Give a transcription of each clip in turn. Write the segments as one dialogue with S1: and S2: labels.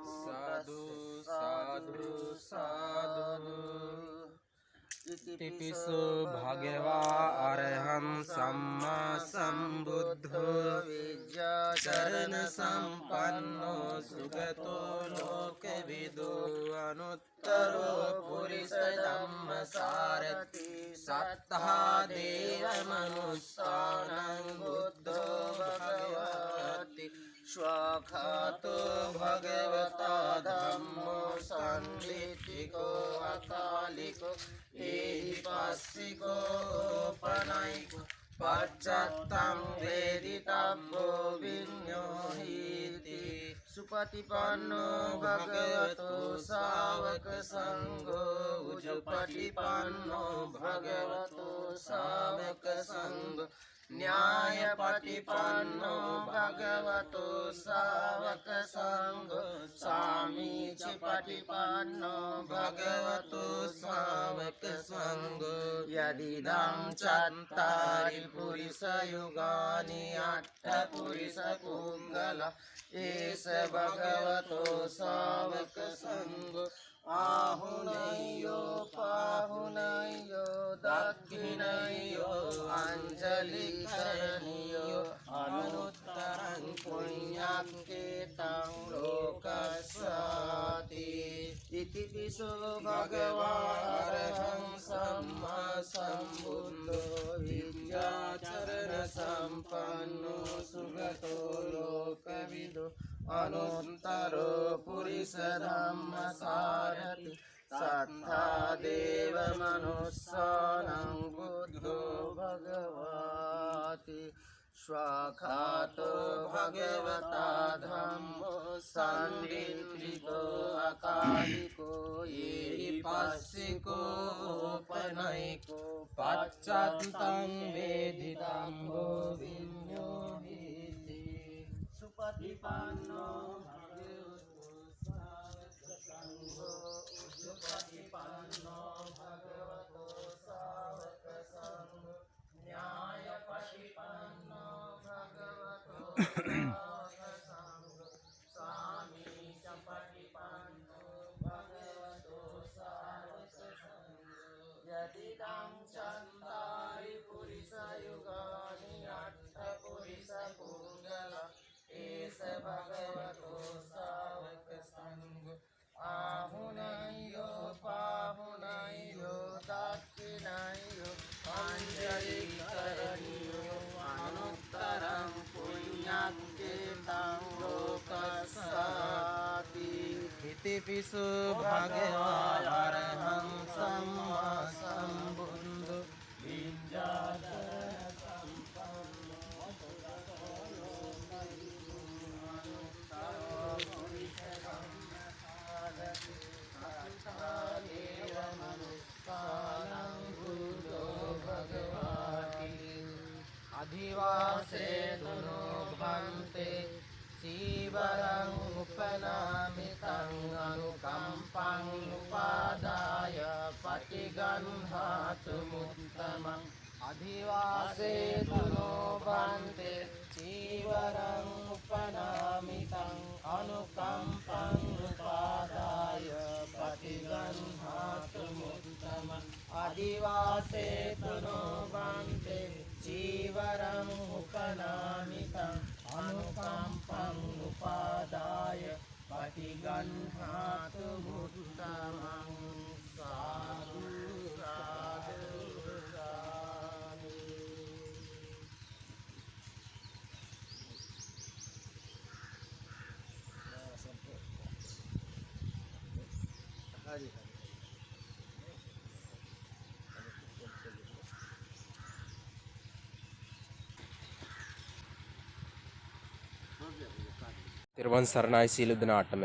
S1: साधु साधु साधु इतिपिसो भगवा अरहं सम्मा सम्बुद्धो विद्याचरण संपन्नो सुगतो लोकविदो अनुत्तरो पुरुष धम्म सारथि सत्तः देव मनुष्याणां बुद्धो भगवति स्वाखातो भगवता धम्मो संवित्तिको अकालिको एहिपास्सिको पनैको पश्चात्तं वेदितव्यो विज्ञोहीति सुपटिपन्नो भगवतो सावक संघो उजुपटिपन्नो भगवतो सावक संघो न्यायपटिपन्नो भगवतो सावक संघो सामीचपटिपन्नो भगवतो सावक संघो यदिदं चत्तारि पुरुषयुगानि अट्ठपुरुषपुङ्गला एष भगवतो सावक संघो आहुनयो पाहुनयो दक्षिणयो अंजलिकरणयो अनुत्तरं पुण्यकेतं लोकस्याति इतिपिसो भगवानरहं सम्मा सम्बुद्धो विद्याचरण संपन्नो सुगतो लोकविदो अनुत्तरो पुरुष धम्म सारथि सत्ता देव मनुष्याणां बुद्धो भगवति स्वाखातो भगवता धम्मो संवित्तिको अकालिको एहिपास्सिको पनैको पश्चात्तं वेदितव्यो विज्ञोहीति सुपटिपन्नो भगवतो सावक संघो उजुपटिपन्नो भगवतो सावक संघो न्यायपटिपन्नो भगवतो सावक संघो सामीचपटिपन्नो भगवतो सावक संघो यदिदं चत्तारि पुरुषयुगानि अट्ठपुरुषपुङ्गला एष भगवतो सावक संघो आहुनयो पाहुनयो दक्षिणयो अंजलिकरणयो अनुत्तरं पुण्यकेतं लोकस्याति इतिपिसो भगवानरहं सम्मा सम्बुद्धो विद्याचरण संपन्नो अधिवासे दुनो भन्ते चीवरं उपनामितं अनुकम्पं उपादाय पटिगन्धातुमुत्तमम् अधिवासे दुनो भन्ते चीवरं उपनामितं अनुकम्पं उपादाय पटिगन्धातुमुत्तमम् अधिवासे दुनो भन्ते चीवरं उपनामितं अनुकम्पं उपादाय पटिगन्धातुमुत्तमम् साधु साधु हरि हरि
S2: තිරුවන් සරණයි සීල දනාටම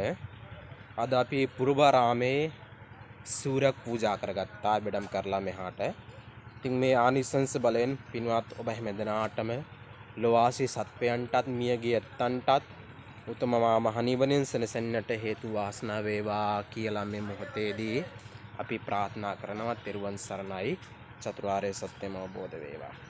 S2: අද අපි පුරුබාරාමේ සූර්යක් පූජා කරගත්තා බෙඩම් කරලා මෙහාට. ඉතින් මේ ආනිසංස බලෙන් පින්වත් ඔබ හැම දෙනාටම ලෝවාසී සත්වයන්ටත් මියගිය ඇත්තන්ටත් උතුම් මහ නිවනින් සැනසෙන්නට හේතු වාසනා වේවා කියලා මේ මොහොතේදී අපි ප්‍රාර්ථනා කරනවා. තිරුවන් සරණයි. චතුරාර්ය සත්‍යම අවබෝධ වේවා.